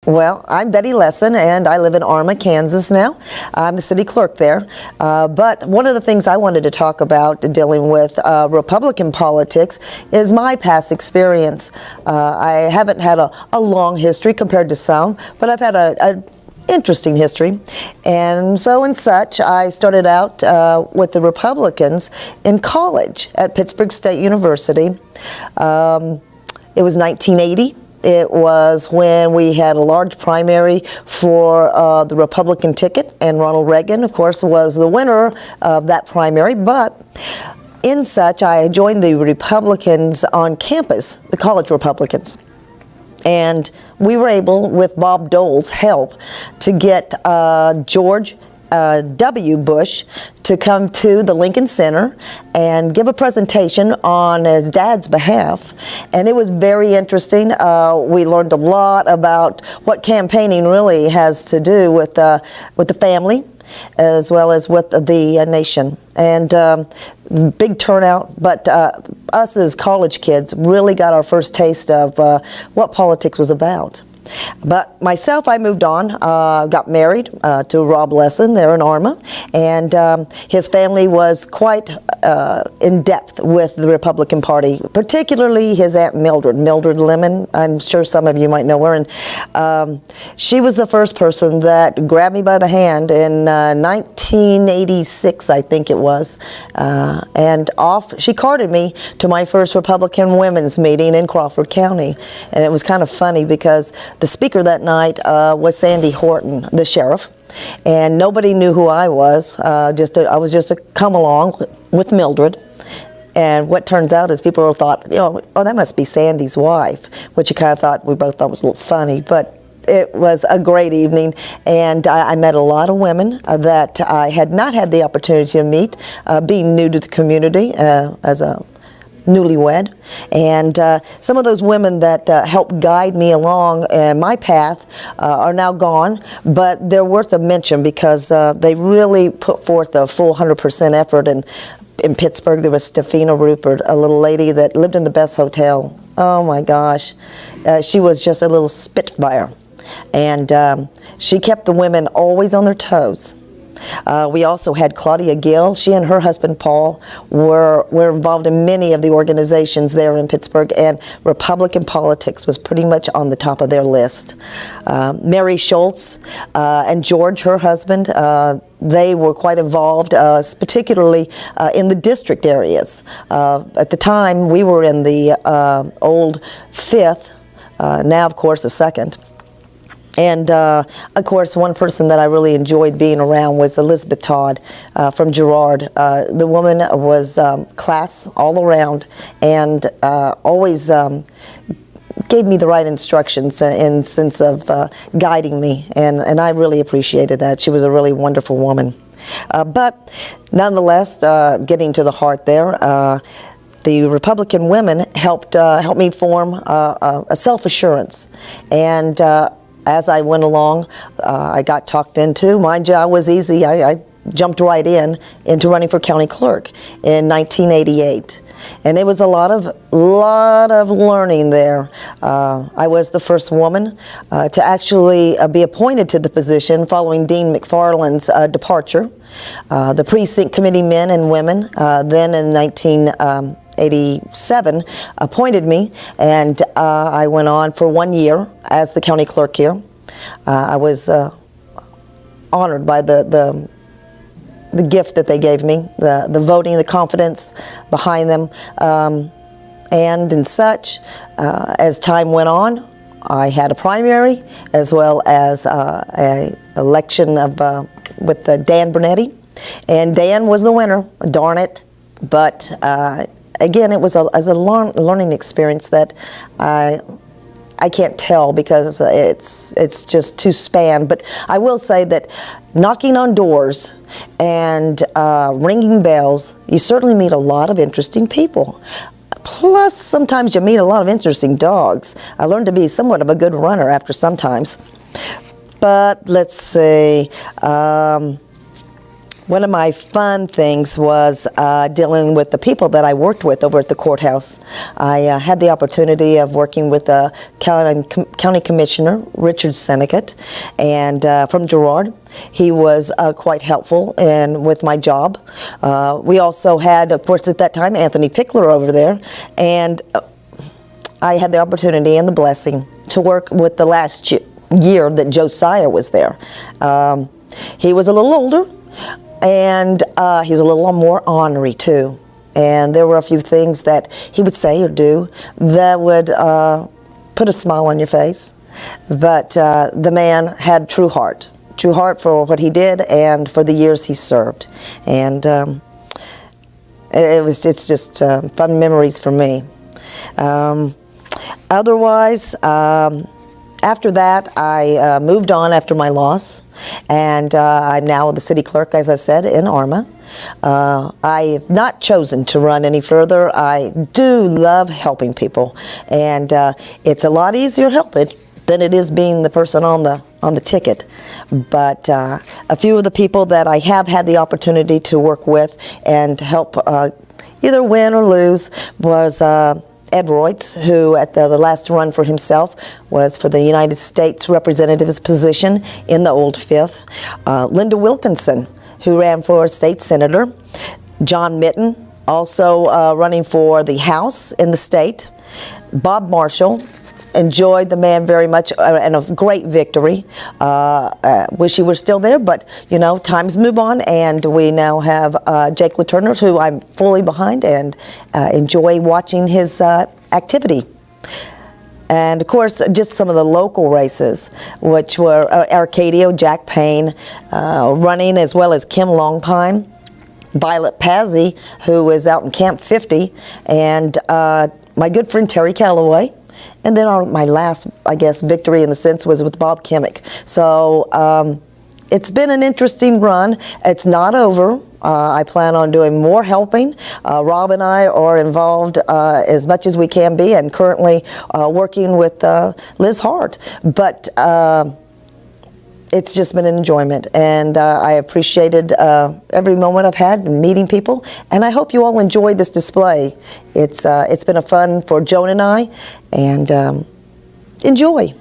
Well, I'm Bette Lessen, and I live in Arma, Kansas now. I'm the city clerk there. But one of the things I wanted to talk about dealing with Republican politics is my past experience. I haven't had a long history compared to some, but I've had a interesting history. And so and such, I started out with the Republicans in college at Pittsburgh State University. It was 1980. It was when we had a large primary for the Republican ticket, and Ronald Reagan, of course, was the winner of that primary. But in such, I joined the Republicans on campus, the college Republicans. And we were able, with Bob Dole's help, to get George W. Bush to come to the Lincoln Center and give a presentation on his dad's behalf. And it was very interesting. We learned a lot about what campaigning really has to do with the family, as well as with the nation. And big turnout, but us as college kids really got our first taste of what politics was about. But myself, I moved on, got married to Rob Lessen there in Arma, and his family was quite in depth with the Republican Party, particularly his Aunt Mildred Lemon. I'm sure some of you might know her, and she was the first person that grabbed me by the hand in 1986, I think it was, and she carted me to my first Republican women's meeting in Crawford County. And it was kind of funny because the speaker that night was Sandy Horton, the sheriff, and nobody knew who I was. I was just a come along with Mildred. And what turns out is people thought, oh, that must be Sandy's wife, which you kind of thought, we both thought was a little funny, but it was a great evening, and I met a lot of women that I had not had the opportunity to meet, being new to the community as a newlywed. And some of those women that helped guide me along my path are now gone, but they're worth a mention because they really put forth a full 100% effort. And in Pittsburgh, there was Stefina Rupert, a little lady that lived in the best hotel. Oh my gosh, she was just a little spitfire. And she kept the women always on their toes. We also had Claudia Gill. She and her husband Paul were involved in many of the organizations there in Pittsburgh, and Republican politics was pretty much on the top of their list. Mary Schultz and George, her husband, they were quite involved, particularly in the district areas. At the time, we were in the old 5th, now of course the 2nd. And, of course, one person that I really enjoyed being around was Elizabeth Todd from Girard. The woman was class all around, and always gave me the right instructions in sense of guiding me, and I really appreciated that. She was a really wonderful woman. But nonetheless, getting to the heart there, the Republican women helped me form a self-assurance. And as I went along, I got talked into. Mind you, I was easy. I jumped right into running for county clerk in 1988. And it was a lot of learning there. I was the first woman to actually be appointed to the position following Dean McFarland's departure. The precinct committee men and women then in 1987 appointed me, and I went on for 1 year as the county clerk here. I was honored by the gift that they gave me, the voting, the confidence behind them, and in such, as time went on, I had a primary as well as a election with Dan Bernetti, and Dan was the winner. Darn it! But again, it was a learning experience that I can't tell because it's just too span. But I will say that knocking on doors and ringing bells, you certainly meet a lot of interesting people. Plus, sometimes you meet a lot of interesting dogs. I learned to be somewhat of a good runner after sometimes. But let's see. One of my fun things was dealing with the people that I worked with over at the courthouse. I had the opportunity of working with the County Commissioner, Richard Senecott, and from Girard. He was quite helpful with my job. We also had, of course, at that time, Anthony Pickler over there, and I had the opportunity and the blessing to work with the last year that Josiah was there. He was a little older, and he was a little more ornery too. And there were a few things that he would say or do that would put a smile on your face. But the man had true heart for what he did and for the years he served. And it's just fun memories for me. Otherwise, after that, I moved on after my loss, and I'm now the city clerk, as I said, in Arma. I have not chosen to run any further. I do love helping people, and it's a lot easier helping than it is being the person on the ticket. But a few of the people that I have had the opportunity to work with and help either win or lose was Ed Royts, who at the last run for himself was for the United States Representative's position in the Old Fifth. Linda Wilkinson, who ran for state senator. John Mitten, also running for the House in the state. Bob Marshall, enjoyed the man very much, and a great victory. Wish he were still there, but you know, times move on, and we now have Jake LaTurner, who I'm fully behind and enjoy watching his activity. And of course, just some of the local races, which were Arcadio, Jack Payne running, as well as Kim Longpine, Violet Pazzi, who is out in Camp 50, and my good friend Terry Calloway. And then my last, I guess, victory in the sense was with Bob Kimmick. So it's been an interesting run. It's not over. I plan on doing more helping. Rob and I are involved as much as we can be, and currently working with Liz Hart. But it's just been an enjoyment, and I appreciated every moment I've had in meeting people, and I hope you all enjoyed this display. It's been a fun for Joan and I, and enjoy.